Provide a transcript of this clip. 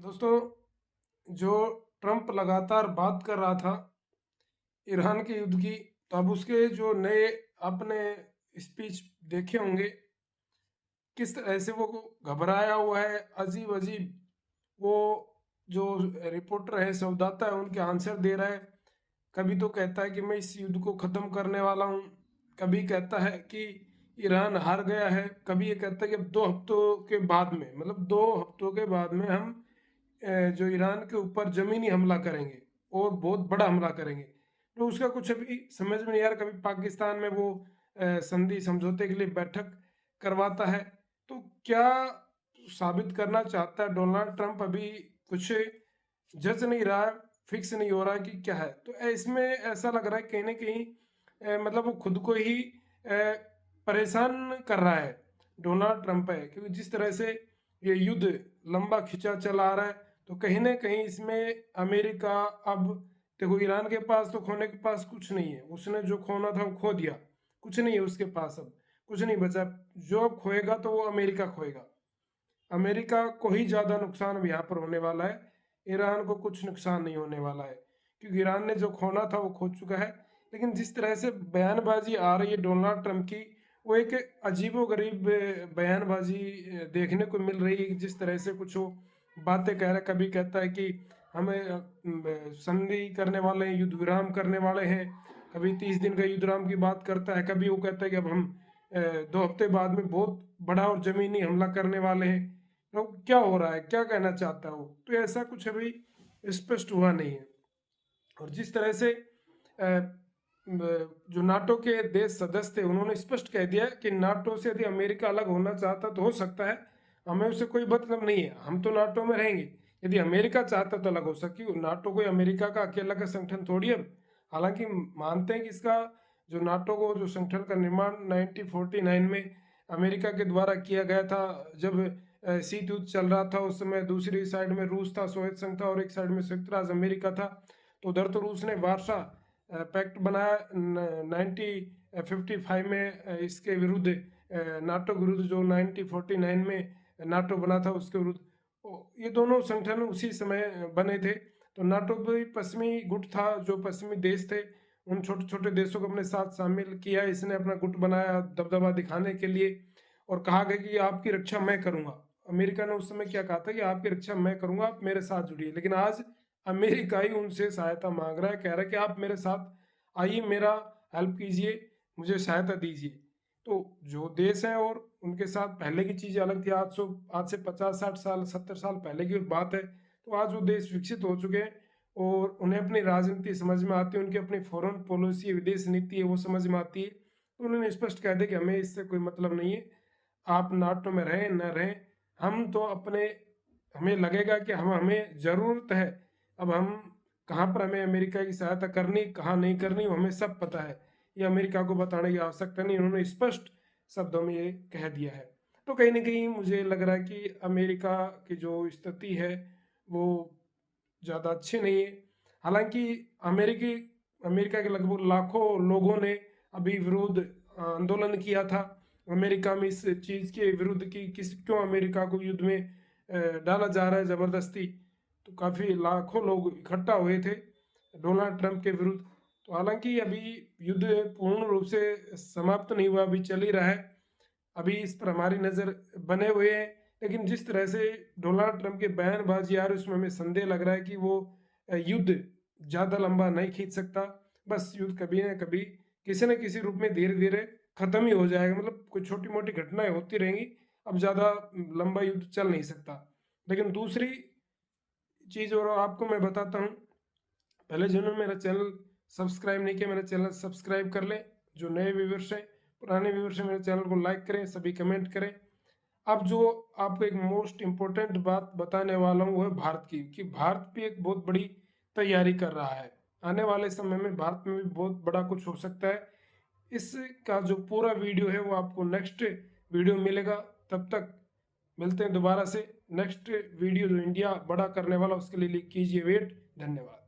दोस्तों, जो ट्रम्प लगातार बात कर रहा था ईरान के युद्ध की, तो अब उसके जो नए आपने स्पीच देखे होंगे, किस तरह से वो घबराया हुआ है, अजीब अजीब वो जो रिपोर्टर है, संवाददाता है, उनके आंसर दे रहा है। कभी तो कहता है कि मैं इस युद्ध को ख़त्म करने वाला हूँ, कभी कहता है कि ईरान हार गया है, कभी ये कहता है कि अब 2 हफ्तों के बाद में, मतलब 2 हफ्तों के बाद में हम जो ईरान के ऊपर ज़मीनी हमला करेंगे और बहुत बड़ा हमला करेंगे। तो उसका कुछ अभी समझ में नहीं आ रहा। कभी पाकिस्तान में वो संधि समझौते के लिए बैठक करवाता है। तो क्या साबित करना चाहता है डोनाल्ड ट्रंप, अभी कुछ जज नहीं रहा है, फिक्स नहीं हो रहा है कि क्या है। तो इसमें ऐसा लग रहा है कहीं ना कहीं मतलब वो खुद को ही परेशान कर रहा है, डोनाल्ड ट्रंप है, क्योंकि जिस तरह से ये युद्ध लंबा खिंचा चला आ रहा है, तो कहीं ना कहीं इसमें अमेरिका अब देखो, ईरान के पास तो खोने के पास कुछ नहीं है, उसने जो खोना था वो खो दिया, कुछ नहीं है उसके पास, अब कुछ नहीं बचा। जो अब खोएगा तो वो अमेरिका खोएगा। अमेरिका को ही ज़्यादा नुकसान अब यहाँ पर होने वाला है, ईरान को कुछ नुकसान नहीं होने वाला है, क्योंकि ईरान ने जो खोना था वो खो चुका है। लेकिन जिस तरह से बयानबाजी आ रही है डोनाल्ड ट्रंप की, वो एक अजीबोगरीब बयानबाजी देखने को मिल रही है। जिस तरह से कुछ वो बातें कह रहा है, कभी कहता है कि हमें संधि करने वाले हैं, युद्ध विराम करने वाले हैं, कभी 30 दिन का युद्ध विराम की बात करता है, कभी वो कहता है कि अब हम 2 हफ्ते बाद में बहुत बड़ा और जमीनी हमला करने वाले हैं। तो क्या हो रहा है, क्या कहना चाहता है वो, तो ऐसा कुछ अभी स्पष्ट हुआ नहीं है। और जिस तरह से जो नाटो के देश सदस्य थे, उन्होंने स्पष्ट कह दिया कि नाटो से यदि अमेरिका अलग होना चाहता तो हो सकता है, हमें उससे कोई मतलब नहीं है, हम तो नाटो में रहेंगे। यदि अमेरिका चाहता तो अलग हो सकती, नाटो कोई अमेरिका का अकेला का संगठन थोड़ी है। हालांकि मानते हैं कि इसका जो नाटो को जो संगठन का निर्माण 1949 में अमेरिका के द्वारा किया गया था, जब शीत युद्ध चल रहा था उस समय, दूसरी साइड में रूस था, सोवियत संघ था, और एक साइड में संयुक्त राज्य अमेरिका था। तो उधर तो रूस ने वार्सा पैक्ट बनाया 1955 में इसके विरुद्ध, नाटो के विरुद्ध, जो 1949 में नाटो बना था उसके विरुद्ध। ये दोनों संगठन उसी समय बने थे। तो नाटो भी पश्चिमी गुट था, जो पश्चिमी देश थे उन छोटे छोटे देशों को अपने साथ शामिल किया। इसने अपना गुट बनाया दबदबा दिखाने के लिए, और कहा गया कि आपकी रक्षा मैं करूंगा। अमेरिका ने उस समय क्या कहा था कि आपकी रक्षा मैं करूंगा, आप मेरे साथ जुड़िए। लेकिन आज अमेरिका ही उनसे सहायता मांग रहा है, कह रहा है कि आप मेरे साथ आइए, मेरा हेल्प कीजिए, मुझे सहायता दीजिए। तो जो देश हैं, और उनके साथ पहले की चीज़ें अलग थी, आज से 50 60 साल 70 साल पहले की बात है। तो आज वो देश विकसित हो चुके हैं, और उन्हें अपनी राजनीति समझ में आती है, उनकी अपनी फॉरेन पॉलिसी, विदेश नीति है वो समझ में आती है। तो उन्होंने स्पष्ट कह दिया कि हमें इससे कोई मतलब नहीं है, आप नाटो में रहें न रहें, हम तो अपने, हमें लगेगा कि हमें ज़रूरत है, अब हम कहाँ पर हमें अमेरिका की सहायता करनी, कहाँ नहीं करनी, वो हमें सब पता है। ये अमेरिका को बताने की आवश्यकता नहीं, उन्होंने स्पष्ट शब्दों में ये कह दिया है। तो कहीं ना कहीं मुझे लग रहा है कि अमेरिका की जो स्थिति है वो ज़्यादा अच्छी नहीं है। हालांकि अमेरिकी अमेरिका के लगभग लाखों लोगों ने अभी विरोध आंदोलन किया था अमेरिका में, इस चीज़ के विरुद्ध कि किस क्यों अमेरिका को युद्ध में डाला जा रहा है ज़बरदस्ती। तो काफ़ी लाखों लोग इकट्ठा हुए थे डोनाल्ड ट्रंप के विरुद्ध। तो हालांकि अभी युद्ध पूर्ण रूप से समाप्त नहीं हुआ, अभी चल ही रहा है, अभी इस पर हमारी नज़र बने हुए हैं। लेकिन जिस तरह से डोनाल्ड ट्रंप के बयानबाजी आ रही है, उसमें हमें संदेह लग रहा है कि वो युद्ध ज़्यादा लंबा नहीं खींच सकता। बस युद्ध कभी ना कभी किसी न किसी रूप में धीरे धीरे ख़त्म ही हो जाएगा, मतलब कुछ छोटी मोटी घटनाएं होती रहेंगी, अब ज़्यादा लंबा युद्ध चल नहीं सकता। लेकिन दूसरी चीज़ और आपको मैं बताता हूँ, पहले जिन्होंने मेरा चैनल सब्सक्राइब नहीं किया, मेरा चैनल सब्सक्राइब कर लें। जो नए व्यूवर्स हैं, पुराने व्यूवर्स हैं, मेरे चैनल को लाइक करें, सभी कमेंट करें। अब जो आपको एक मोस्ट इम्पोर्टेंट बात बताने वाला हूँ वो है भारत की, कि भारत भी एक बहुत बड़ी तैयारी कर रहा है। आने वाले समय में भारत में भी बहुत बड़ा कुछ हो सकता है। इसका जो पूरा वीडियो है वो आपको नेक्स्ट वीडियो मिलेगा। तब तक मिलते हैं दोबारा से नेक्स्ट वीडियो, जो इंडिया बड़ा करने वाला उसके लिए कीजिए वेट। धन्यवाद।